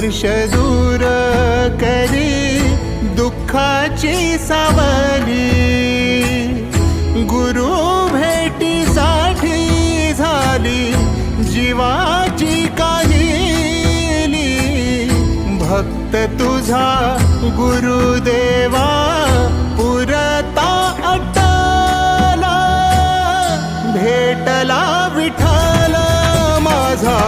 वर्ष दूर करी दुःखाची सावली, गुरु भेटीसाठी झाली जीवाची काहिली। भक्त तुझा गुरुदेवा पुरता अटला, भेटला विठ्ठल माझा